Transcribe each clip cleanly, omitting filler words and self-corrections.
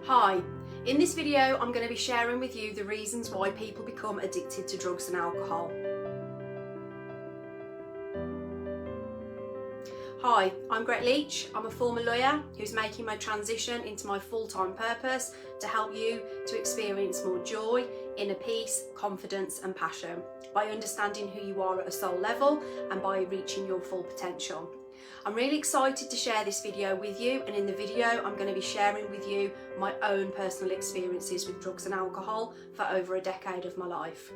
Hi, in this video I'm going to be sharing with you the reasons why people become addicted to drugs and alcohol. Hi, I'm Gret Leach. I'm a former lawyer who's making my transition into my full-time purpose to help you to experience more joy, inner peace, confidence and passion by understanding who you are at a soul level and by reaching your full potential. I'm really excited to share this video with you, and in the video I'm going to be sharing with you my own personal experiences with drugs and alcohol for over a decade of my life.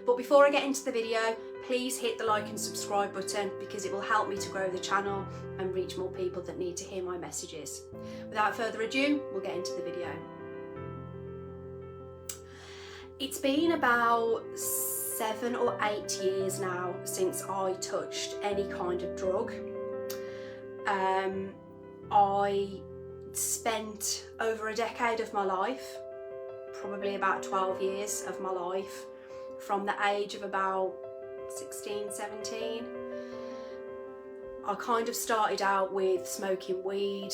But before I get into the video, please hit the like and subscribe button because it will help me to grow the channel and reach more people that need to hear my messages. Without further ado, we'll get into the video. It's been about 7 or 8 years now since I touched any kind of drug. I spent over a decade of my life, probably about 12 years of my life, from the age of about 16, 17. I kind of started out with smoking weed,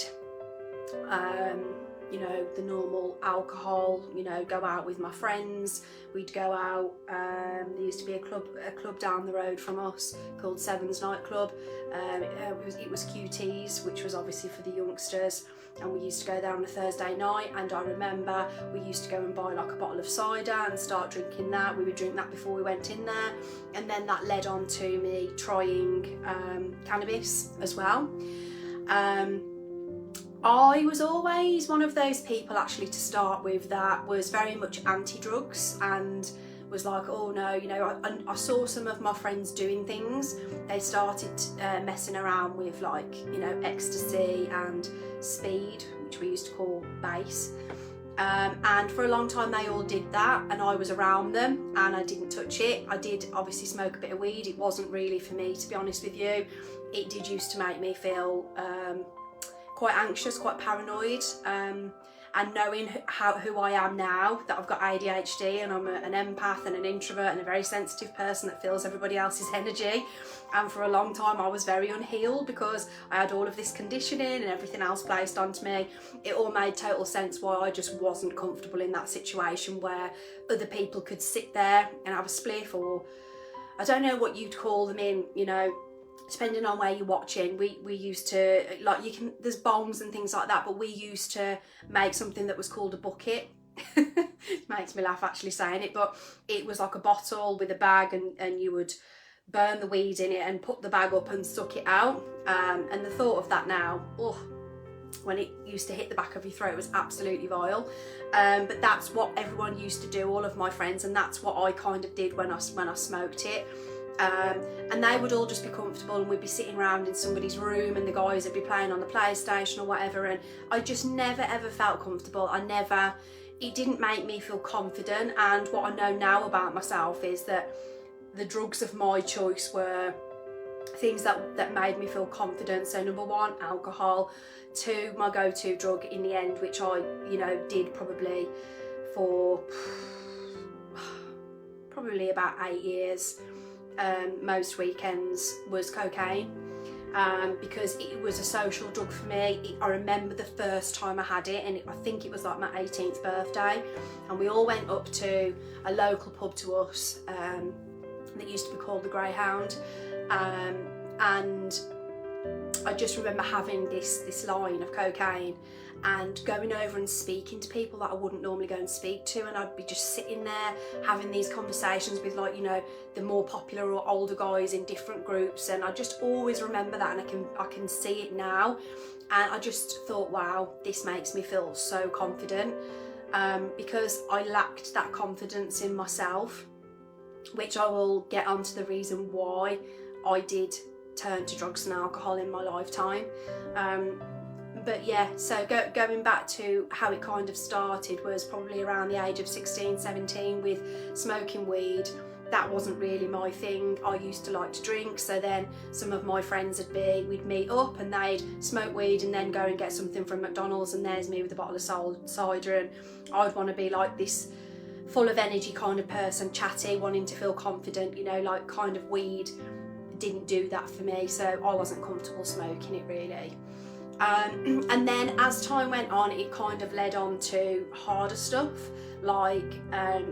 you know, the normal alcohol, you know, go out with my friends. We'd go out, there used to be a club down the road from us called Sevens nightclub. It was QT's, which was obviously for the youngsters, and we used to go there on a Thursday night, and I remember we used to go and buy like a bottle of cider and start drinking that. We would drink that before we went in there, and then that led on to me trying cannabis as well. I was always one of those people actually to start with that was very much anti-drugs and was like, oh no, you know, I saw some of my friends doing things. They started messing around with like, you know, ecstasy and speed, which we used to call base. And for a long time they all did that, and I was around them and I didn't touch it. I did obviously smoke a bit of weed. It wasn't really for me, to be honest with you. It did used to make me feel quite anxious, quite paranoid, and knowing who I am now, that I've got ADHD and I'm an empath and an introvert and a very sensitive person that feels everybody else's energy, and for a long time I was very unhealed because I had all of this conditioning and everything else placed onto me. It all made total sense why I just wasn't comfortable in that situation where other people could sit there and have a spliff, or I don't know what you'd call them in, you know, depending on where you're watching. We used to, like, there's bongs and things like that, but we used to make something that was called a bucket. It makes me laugh actually saying it, but it was like a bottle with a bag, and you would burn the weed in it and put the bag up and suck it out. And the thought of that now, when it used to hit the back of your throat, was absolutely vile. But that's what everyone used to do, all of my friends, and that's what I kind of did when I smoked it. And they would all just be comfortable, and we'd be sitting around in somebody's room and the guys would be playing on the PlayStation or whatever, and I just never ever felt comfortable. It didn't make me feel confident. And what I know now about myself is that the drugs of my choice were things that made me feel confident. So number one, alcohol. Two, my go-to drug in the end, which I, you know, did probably for probably about 8 years. Most weekends, was cocaine, because it was a social drug for me. I remember the first time I had it, and I think it was like my 18th birthday, and we all went up to a local pub to us that used to be called the Greyhound, and I just remember having this line of cocaine and going over and speaking to people that I wouldn't normally go and speak to, and I'd be just sitting there having these conversations with, like, you know, the more popular or older guys in different groups, and I just always remember that, and I can see it now, and I just thought, wow, this makes me feel so confident, because I lacked that confidence in myself, which I will get onto the reason why I did turn to drugs and alcohol in my lifetime. But yeah, so going back to how it kind of started was probably around the age of 16, 17 with smoking weed. That wasn't really my thing. I used to like to drink, so then some of my friends we'd meet up and they'd smoke weed and then go and get something from McDonald's, and there's me with a bottle of cider, and I'd want to be like this full of energy kind of person, chatty, wanting to feel confident, you know, like kind of weed didn't do that for me, so I wasn't comfortable smoking it really. And then as time went on, it kind of led on to harder stuff, like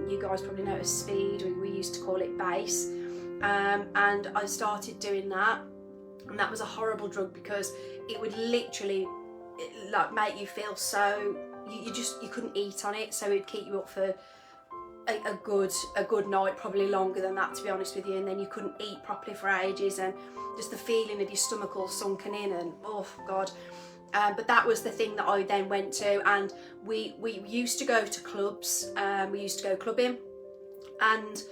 you guys probably know as speed, we used to call it bass, and I started doing that, and that was a horrible drug because it would literally like make you feel so, you couldn't eat on it, so it'd keep you up for a good night, probably longer than that, to be honest with you, and then you couldn't eat properly for ages, and just the feeling of your stomach all sunken in, and oh god. But that was the thing that I then went to, and we used to go to clubs. We used to go clubbing, and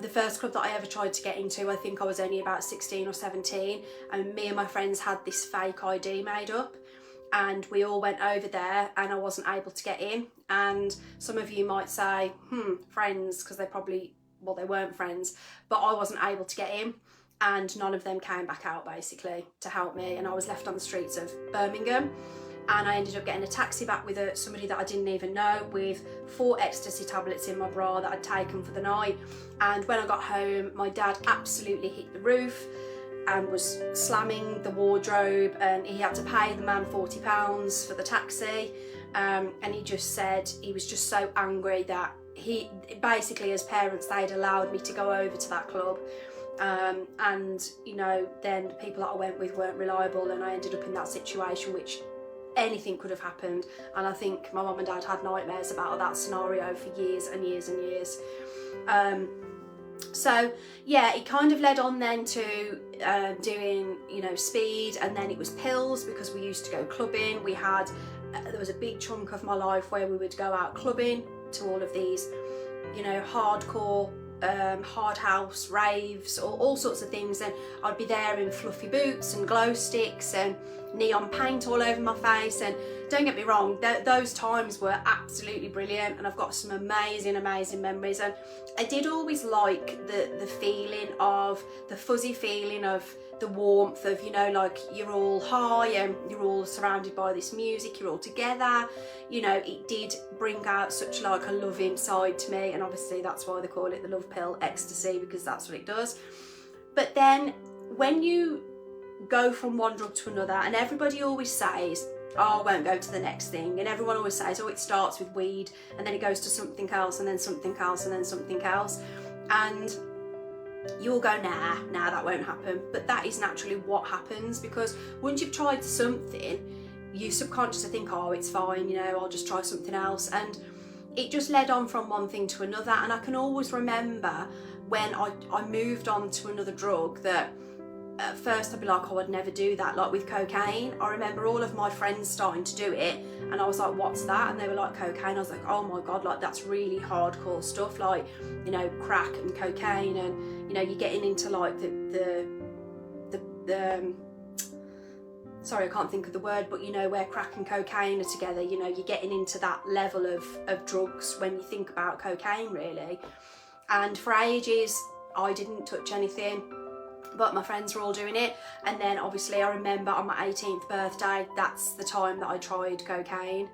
the first club that I ever tried to get into, I think I was only about 16 or 17, and me and my friends had this fake ID made up, and we all went over there, and I wasn't able to get in. And some of you might say, friends, because they weren't friends, but I wasn't able to get in, and none of them came back out basically to help me, and I was left on the streets of Birmingham, and I ended up getting a taxi back with somebody that I didn't even know, with 4 ecstasy tablets in my bra that I'd taken for the night. And when I got home, my dad absolutely hit the roof and was slamming the wardrobe, and he had to pay the man £40 for the taxi, and he just said he was just so angry that he basically, as parents, they'd allowed me to go over to that club. And you know, then the people that I went with weren't reliable, and I ended up in that situation, which anything could have happened. And I think my mum and dad had nightmares about that scenario for years and years and years. So yeah, it kind of led on then to doing, you know, speed, and then it was pills, because we used to go clubbing. We had there was a big chunk of my life where we would go out clubbing to all of these, you know, hardcore hard house raves, or all sorts of things, and I'd be there in fluffy boots and glow sticks and neon paint all over my face. And don't get me wrong, those times were absolutely brilliant, and I've got some amazing memories. And I did always like the feeling of, the fuzzy feeling of the warmth of, you know, like you're all high and you're all surrounded by this music, you're all together, you know. It did bring out such like a loving side to me, and obviously that's why they call it the love pill, ecstasy, because that's what it does. But then when you go from one drug to another, and everybody always says, oh, I won't go to the next thing, and everyone always says, oh, it starts with weed and then it goes to something else and then something else and then something else, and you'll go, nah, that won't happen. But that is naturally what happens, because once you've tried something, you subconsciously think, oh, it's fine, you know, I'll just try something else. And it just led on from one thing to another. And I can always remember when I moved on to another drug, that at first I'd be like, oh, I'd never do that. Like with cocaine, I remember all of my friends starting to do it, and I was like, what's that? And they were like, cocaine. I was like, oh my god, like that's really hardcore stuff, like, you know, crack and cocaine, and you know, you're getting into like the sorry, I can't think of the word, but you know, where crack and cocaine are together, you know, you're getting into that level of drugs when you think about cocaine, really. And for ages I didn't touch anything, but my friends were all doing it. And then obviously I remember on my 18th birthday, that's the time that I tried cocaine,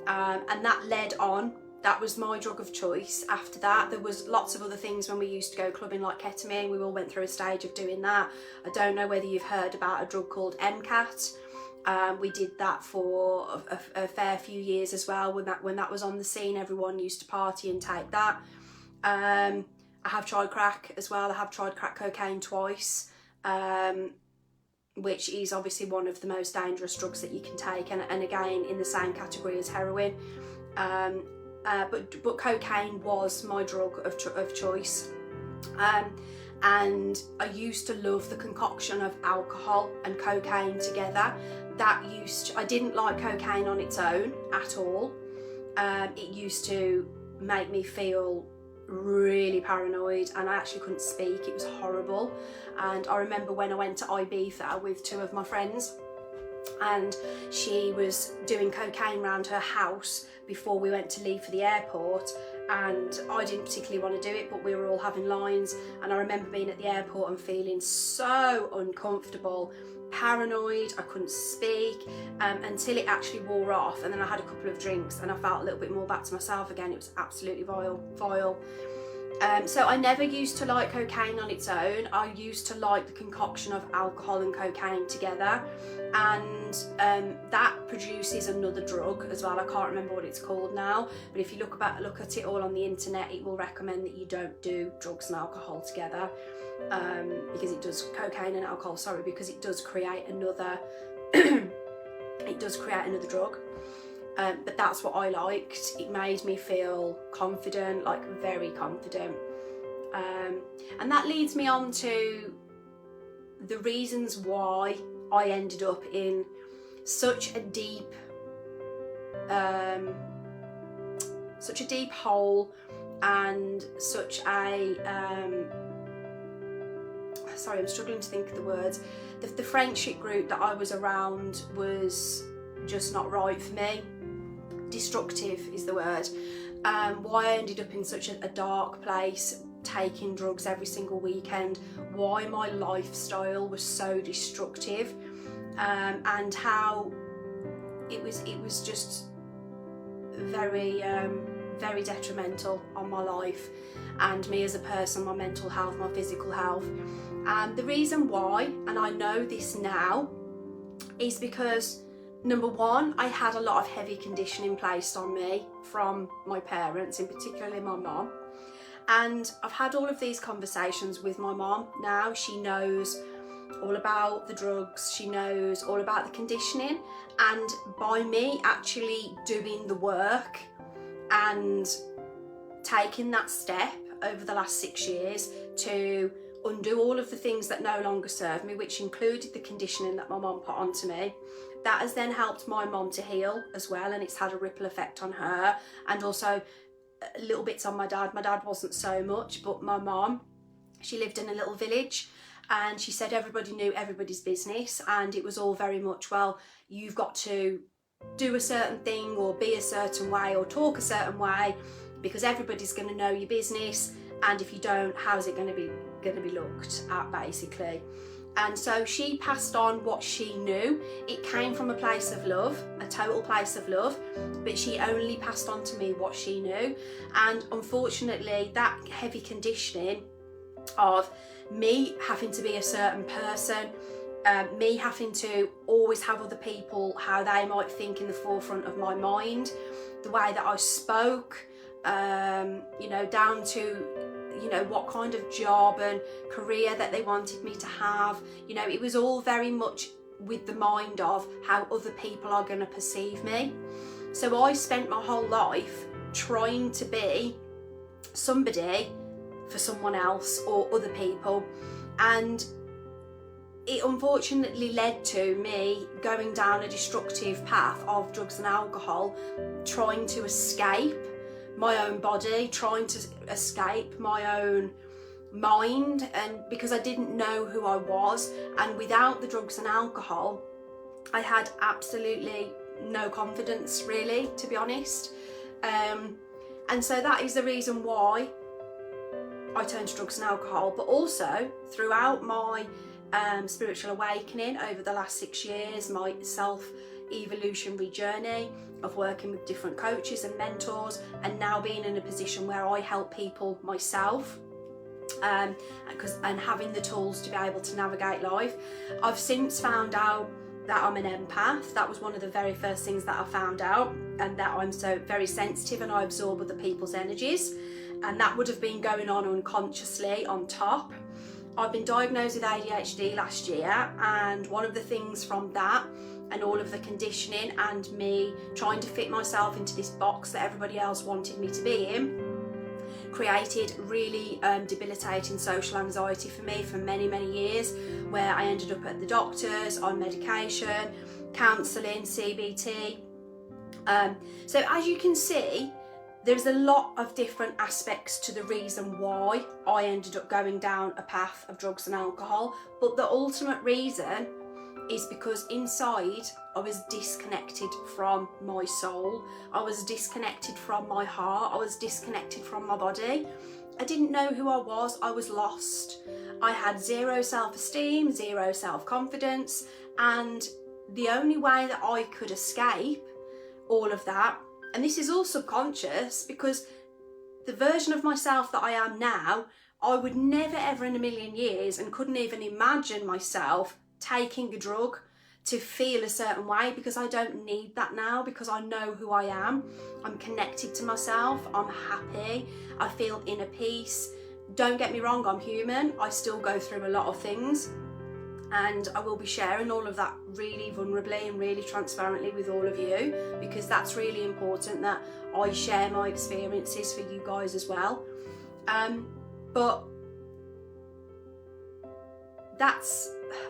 and that led on. That was my drug of choice. After that, there was lots of other things when we used to go clubbing, like ketamine. We all went through a stage of doing that. I don't know whether you've heard about a drug called MCAT. We did that for a fair few years as well. When that was on the scene, everyone used to party and take that. I have tried crack as well. I have tried crack cocaine twice, which is obviously one of the most dangerous drugs that you can take, and again in the same category as heroin. But cocaine was my drug of choice, and I used to love the concoction of alcohol and cocaine together. I didn't like cocaine on its own at all. It used to make me feel really paranoid, and I actually couldn't speak. It was horrible. And I remember when I went to Ibiza with 2 of my friends, and she was doing cocaine around her house before we went to leave for the airport, and I didn't particularly want to do it, but we were all having lines, and I remember being at the airport and feeling so uncomfortable, paranoid. I couldn't speak until it actually wore off, and then I had a couple of drinks and I felt a little bit more back to myself again. It was absolutely vile. So I never used to like cocaine on its own. I used to like the concoction of alcohol and cocaine together, and that produces another drug as well. I can't remember what it's called now, but if you look at it all on the internet, it will recommend that you don't do drugs and alcohol together, because it does cocaine and alcohol. Sorry, because it does create another. It does create another drug. But that's what I liked. It made me feel confident, like very confident. And that leads me on to the reasons why I ended up in such a deep hole, and such a sorry, I'm struggling to think of the words. The friendship group that I was around was just not right for me. Destructive is the word. Why I ended up in such a dark place, taking drugs every single weekend, why my lifestyle was so destructive, and how it was just very very detrimental on my life and me as a person, my mental health, my physical health. And the reason why, and I know this now, is because number one, I had a lot of heavy conditioning placed on me from my parents, in particularly my mom. And I've had all of these conversations with my mom now. She knows all about the drugs, she knows all about the conditioning, and by me actually doing the work and taking that step over the last 6 years to undo all of the things that no longer serve me, which included the conditioning that my mom put onto me, that has then helped my mom to heal as well, and it's had a ripple effect on her, and also little bits on my dad. My dad wasn't so much, but my mom, she lived in a little village, and she said everybody knew everybody's business, and it was all very much, well, you've got to do a certain thing or be a certain way or talk a certain way because everybody's going to know your business, and if you don't, how's it going to be looked at, basically. And so she passed on what she knew. It came from a place of love, a total place of love, but she only passed on to me what she knew. And unfortunately, that heavy conditioning of me having to be a certain person, me having to always have other people, how they might think, in the forefront of my mind, the way that I spoke, down to what kind of job and career that they wanted me to have. It was all very much with the mind of how other people are going to perceive me. So I spent my whole life trying to be somebody for someone else or other people, and it unfortunately led to me going down a destructive path of drugs and alcohol, trying to escape my own body, trying to escape my own mind, and because I didn't know who I was, and without the drugs and alcohol I had absolutely no confidence, really, to be honest. And so that is the reason why I turned to drugs and alcohol. But also throughout my spiritual awakening over the last 6 years, my self-evolutionary journey of working with different coaches and mentors, and now being in a position where I help people myself, and having the tools to be able to navigate life, I've since found out that I'm an empath. That was one of the very first things that I found out, and that I'm so very sensitive and I absorb other people's energies, and that would have been going on unconsciously on top. I've been diagnosed with ADHD last year, and one of the things from that and all of the conditioning and me trying to fit myself into this box that everybody else wanted me to be in created really debilitating social anxiety for me for many, many years, where I ended up at the doctors, on medication, counselling, CBT. So as you can see, there's a lot of different aspects to the reason why I ended up going down a path of drugs and alcohol, but the ultimate reason is because inside I was disconnected from my soul, I was disconnected from my heart, I was disconnected from my body. I didn't know who I was lost. I had zero self-esteem, zero self-confidence, and the only way that I could escape all of that, and this is all subconscious, because the version of myself that I am now, I would never ever in a million years, and couldn't even imagine myself taking a drug to feel a certain way, because I don't need that now, because I know who I am. I'm connected to myself, I'm happy, I feel inner peace. Don't get me wrong, I'm human, I still go through a lot of things, and I will be sharing all of that really vulnerably and really transparently with all of you, because that's really important that I share my experiences for you guys as well. But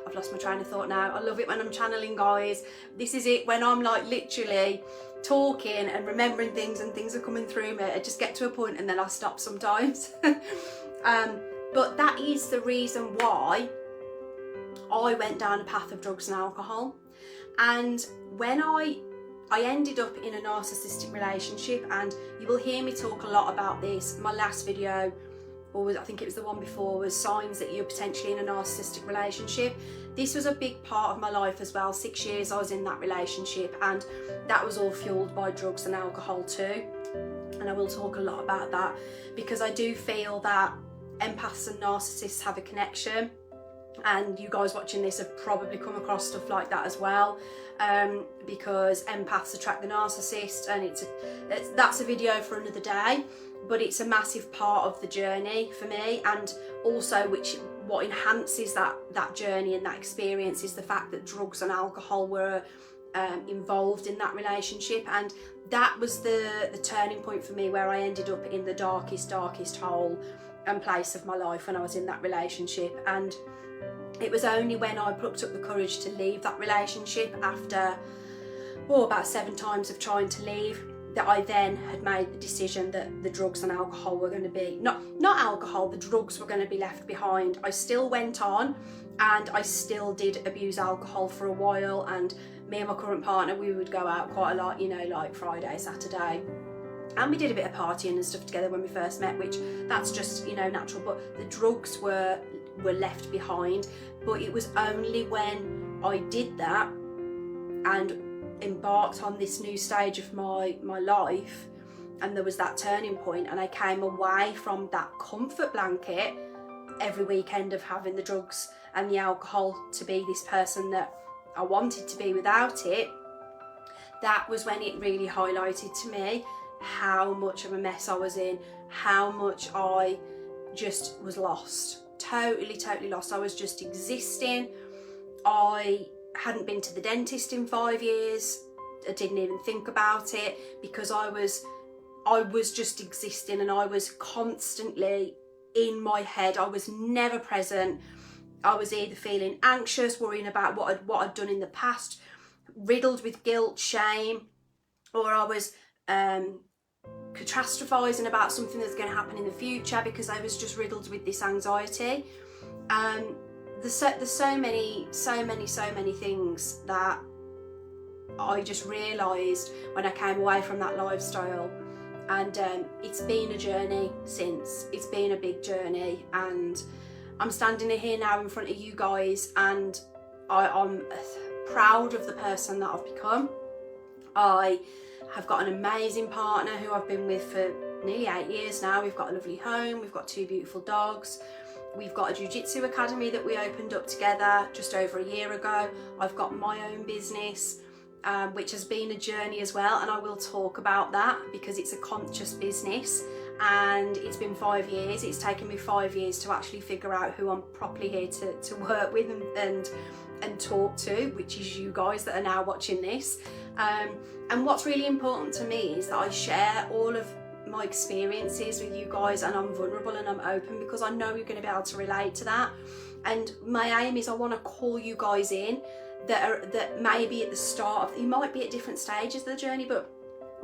I've lost my train of thought now. I love it when I'm channeling, guys. This is it, when I'm like literally talking and remembering things and things are coming through me. I just get to a point and then I stop sometimes. But that is the reason why I went down a path of drugs and alcohol. And when I ended up in a narcissistic relationship, and you will hear me talk a lot about this. My last video, or I think it was the one before, was signs that you're potentially in a narcissistic relationship. This was a big part of my life as well. 6 years I was in that relationship, and that was all fueled by drugs and alcohol too. And I will talk a lot about that, because I do feel that empaths and narcissists have a connection, and you guys watching this have probably come across stuff like that as well, because empaths attract the narcissist, and that's a video for another day. But it's a massive part of the journey for me, and also what enhances that journey and that experience is the fact that drugs and alcohol were involved in that relationship. And that was the turning point for me, where I ended up in the darkest hole and place of my life when I was in that relationship. And it was only when I plucked up the courage to leave that relationship, after about 7 times of trying to leave, that I then had made the decision that the drugs and alcohol were going to be, not alcohol, the drugs were going to be left behind. I still went on, and I still did abuse alcohol for a while, and me and my current partner, we would go out quite a lot, you know, like Friday, Saturday, and we did a bit of partying and stuff together when we first met, which that's just, you know, natural. But the drugs were left behind. But it was only when I did that and embarked on this new stage of my life, and there was that turning point, and I came away from that comfort blanket every weekend of having the drugs and the alcohol to be this person that I wanted to be without it. That was when it really highlighted to me how much of a mess I was in, how much I just was lost, totally lost. I was just existing. I hadn't been to the dentist in 5 years. I didn't even think about it, because I was just existing, and I was constantly in my head. I was never present. I was either feeling anxious, worrying about what I'd done in the past, riddled with guilt, shame, or I was catastrophizing about something that's going to happen in the future, because I was just riddled with this anxiety. There's so many things that I just realised when I came away from that lifestyle. And it's been a journey since. It's been a big journey, and I'm standing here now in front of you guys, and I'm proud of the person that I've become. I have got an amazing partner who I've been with for nearly 8 years now. We've got a lovely home, we've got 2 beautiful dogs. We've got a jiu-jitsu academy that we opened up together just over a year ago. I've got my own business, which has been a journey as well, and I will talk about that, because it's a conscious business, and it's been 5 years. It's taken me 5 years to actually figure out who I'm properly here to work with and talk to, which is you guys that are now watching this. And what's really important to me is that I share all of my experiences with you guys, and I'm vulnerable and I'm open, because I know you're going to be able to relate to that. And my aim is I want to call you guys in that maybe at the start of, you might be at different stages of the journey, but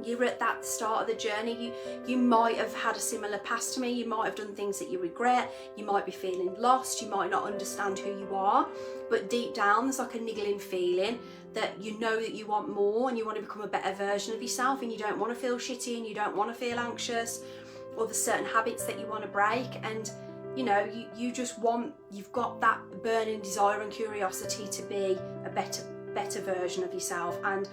you're at that start of the journey. You might have had a similar past to me. You might have done things that you regret. You might be feeling lost. You might not understand who you are, but deep down there's like a niggling feeling that you know that you want more, and you want to become a better version of yourself, and you don't want to feel shitty, and you don't want to feel anxious, or there's certain habits that you want to break, and you know, you just want, you've got that burning desire and curiosity to be a better better version of yourself. And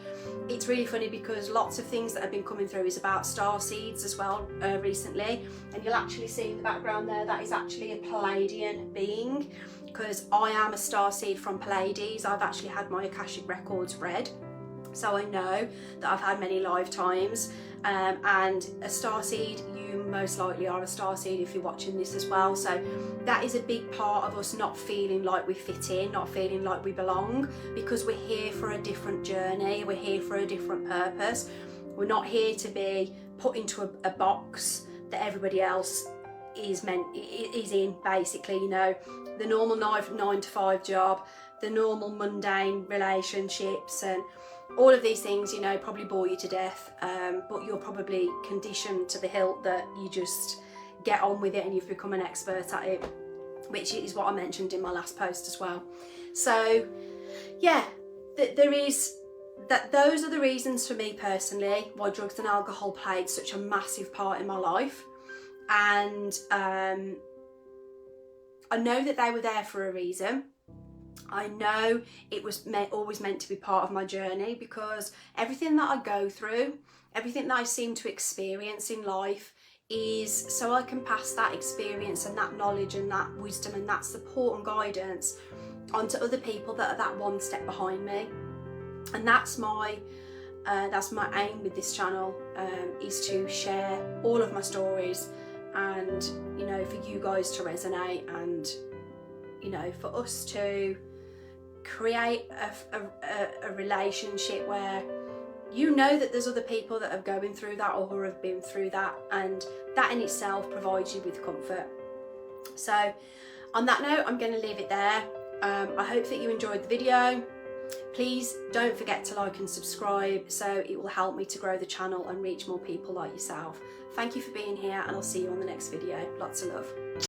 it's really funny because lots of things that have been coming through is about star seeds as well recently, and you'll actually see in the background there that is actually a Palladian being, because I am a star seed from Pleiades. I've actually had my Akashic records read, so I know that I've had many lifetimes, and a star seed, you most likely are a star seed if you're watching this as well. So that is a big part of us not feeling like we fit in, not feeling like we belong, because we're here for a different journey, we're here for a different purpose. We're not here to be put into a box that everybody else is in, basically, you know, the normal 9 to 5 job, the normal mundane relationships, and all of these things, you know, probably bore you to death, but you're probably conditioned to the hilt that you just get on with it and you've become an expert at it, which is what I mentioned in my last post as well. So yeah, those are the reasons for me personally why drugs and alcohol played such a massive part in my life. And I know that they were there for a reason. I know it was always meant to be part of my journey, because everything that I go through, everything that I seem to experience in life is so I can pass that experience and that knowledge and that wisdom and that support and guidance onto other people that are that one step behind me. And that's my aim with this channel, is to share all of my stories, and, you know, for you guys to resonate, and, you know, for us to create a relationship where you know that there's other people that are going through that or who have been through that, and that in itself provides you with comfort. So on that note, I'm going to leave it there. I hope that you enjoyed the video. Please don't forget to like and subscribe, so it will help me to grow the channel and reach more people like yourself. Thank you for being here, and I'll see you on the next video. Lots of love.